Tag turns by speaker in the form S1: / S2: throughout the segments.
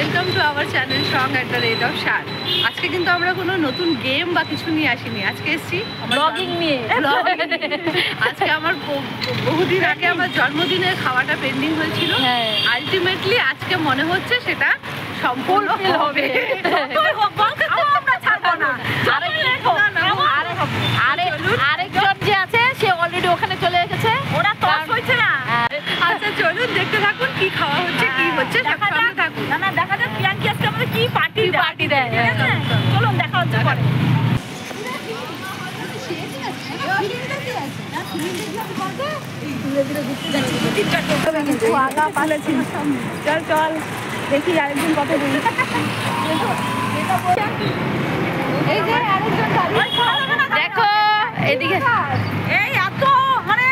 S1: Welcome to our channel song at the rate of শার। আজকে কিন্তু আমরা কোনো নতুন গেম বা কিছু নিয়ে আসিনি, আজকে এসেছি
S2: ব্লগিং নিয়ে।
S1: আজকে আমার বহুদিন আগে আমার জন্মদিনের খাওয়াটা পেন্ডিং হয়েছিল, আলটিমেটলি আজকে মনে হচ্ছে সেটা সম্পূর্ণ হবে।
S2: আরেকজন যে আছে সে অলরেডি ওখানে চলে এসেছে, ওরা টস হয়েছে না।
S1: আচ্ছা চলুন দেখতে থাকুন কি খাওয়া হচ্ছে, কি হচ্ছে দেখা থাকুন।
S2: না দেখা যাক প্রিয়াঙ্কি আজকে আমাদের কি পার্টি দেয়। চলুন দেখা হচ্ছে পরে। চল দেখি আরেকজন কত বলি। এই যে আরেকজন দেখো এদিকে, এই এত মানে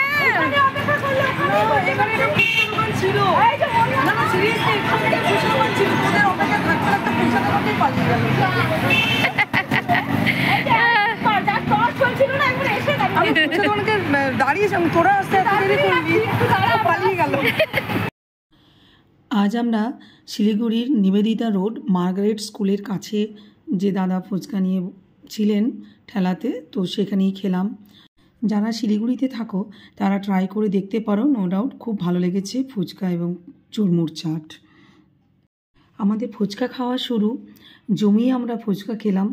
S2: অপেক্ষা করলো ছিল না না সিরিয়াসলি ছিল ওদের অপেক্ষা থাকতে থাকতে পৌঁছাতে করতেই পারলি গেল।
S3: আজ আমরা শিলিগুড়ির নিবেদিতা রোড মার্গারেট স্কুলের কাছে যে দাদা ফুচকা নিয়ে ছিলেন ঠেলাতে, তো সেখানেই খেলাম। যারা শিলিগুড়িতে থাকো তারা ট্রাই করে দেখতে পারো, নো ডাউট খুব ভালো লেগেছে ফুচকা এবং চুরমুর চাট। আমাদের ফুচকা খাওয়া শুরু, জমিয়ে আমরা ফুচকা খেলাম।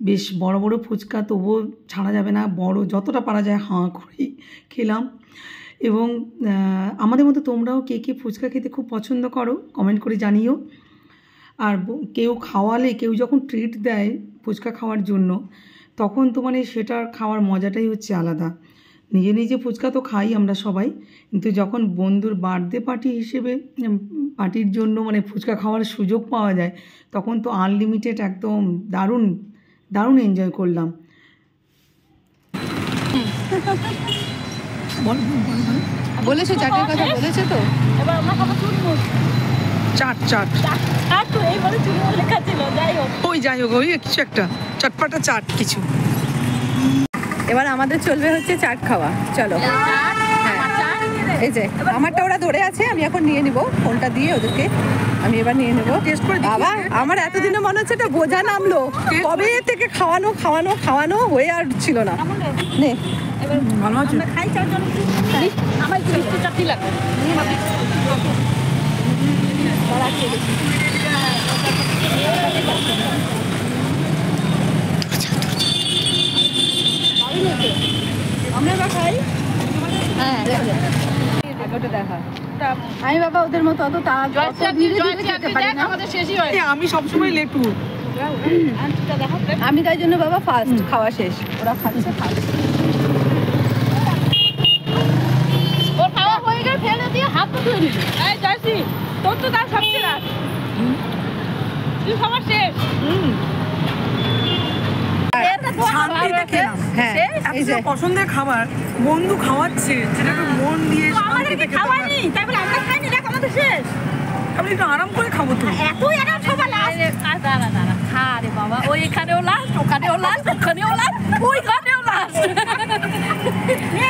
S3: বেশ বড় বড় ফুচকা, তবুও ছাড়া যাবে না, বড় যতটা পারা যায় হাঁ করেই খেলাম। এবং আমাদের মতো তোমরাও কে কে ফুচকা খেতে খুব পছন্দ করো কমেন্ট করে জানিও। আর কেউ খাওয়ালে, কেউ যখন ট্রিট দেয় ফুচকা খাওয়ার জন্য, তখন তো মানে সেটার খাওয়ার মজাটাই হচ্ছে আলাদা। নিজে নিজে ফুচকা তো খাই আমরা সবাই, কিন্তু যখন বন্ধুর বার্থডে পার্টি হিসেবে পার্টির জন্য মানে ফুচকা খাওয়ার সুযোগ পাওয়া যায়, তখন তো আনলিমিটেড একদম দারুণ দারুণ এনজয় করলাম।
S1: বলেছো চাটের কথা, বলেছো তো।
S2: এবার আমরা খাবো চুরমুর
S3: চাট চাট
S2: চাট, তো এইবারে চুরমুর লেখা ছিল। যাই হোক
S3: ওই কিছু একটা চটপাটা চাট কিছু।
S1: এবার আমাদের চলবে হচ্ছে চাট খাওয়া, চলো। এই যে আমারটা ওরা ধরে আছে, আমি এখন নিয়ে নিব ফোনটা দিয়ে ওদেরকে, আমি এবার নিয়ে নেবো। বাবা আমার এতদিনে মনে হচ্ছে একটা বোঝা নামলো, কবে থেকে খাওয়ানো খাওয়ানো খাওয়ানো হয়ে আর ছিল না। নে
S3: ভালো আছে,
S2: খাই চারজন। আমার একটু চাটনি লাগবে।
S1: আমরা এবার খাই। হ্যাঁ দেখা আমি বাবা ওদের মতো অত খেতে পারি না,
S3: আমি সবসময় লেটু।
S1: আমি তাই জন্য বাবা ফার্স্ট খাওয়া শেষ, ওরা খাচ্ছে ফার্স্ট।
S2: ওর খাওয়া হয়ে গেলে ফেলে দিয়ে হাত ধুয়ে নিবি। এই জয়সি তোর তো তার সবচেয়ে রাত, তুই খাওয়া শেষ।
S3: পছন্দের খাবার বন্ধু খাওয়াচ্ছে, যেটা একটু মন দিয়ে
S2: খাওয়ানি, তাই বলে আমরা খাইনি। দেখ আমাদের শেষ,
S3: আমি একটু আরাম করে খাবো তো।
S2: এতই আরাম সবার লাস্ট। দাঁড়া খা রে বাবা, ওই এখানেও লাস্ট, ওখানেও লাস্ট, ওখানেও লাস্ট, ওইখানেও লাস্ট।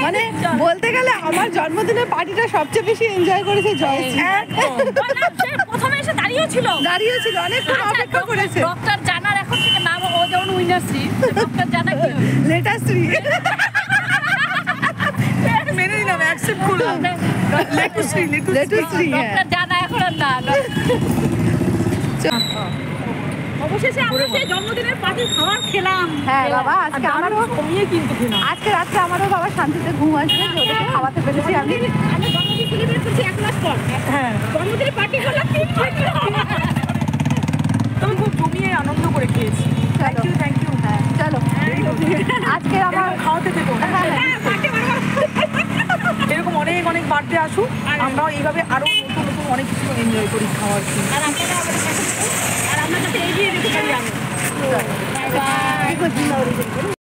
S1: মানে বলতে গেলে আমার জন্মদিনের পার্টিটা সবচেয়ে বেশি এনজয় করেছে জয়শ্রী।
S2: প্রথমে এসে দাঁড়িয়েও ছিল
S1: অনেকক্ষণ অপেক্ষা করেছে।
S2: ডক্টর জানার এখন থেকে নাম, ও যেমন উইনারশ্রী, ডক্টর জানা কি
S1: লেটাশ্রী
S3: মেনে নিলাম, অ্যাকসেপ্ট করলাম। লেটুশ্রী
S2: ডক্টর জানা এখন আর না। অবশেষে আমরা সেই জন্মদিনের পার্টি খাবার খেলাম।
S1: হ্যাঁ বাবা, আজকে আমারও
S2: কমিয়ে কিন্তু খেলাম।
S1: আজকে রাত্রে আমারও বাবা শান্তিতে ঘুম আসবে, ওদেরকে খাওয়াতে পেরেছি আমি।
S2: জন্মদিন সেলিব্রেট করছি 1 মাস পর।
S3: হ্যাঁ,
S2: জন্মদিনের পার্টি হলো 3 মাস।
S3: তবে খুব জমিয়ে আনন্দ করে খেয়েছি। Thank you.
S1: হ্যাঁ চলো, আজকে আমার
S3: খাওয়াতে দেবো। এরকম অনেক অনেক বার্থডে আসুক, আমরাও এইভাবে আরো নতুন নতুন অনেক কিছু এনজয় করি খাওয়ার।
S2: আর আপনারা আমাদের সাথে, আর আপনার কাছে এগিয়ে যেতে পারি আমি। Bye bye.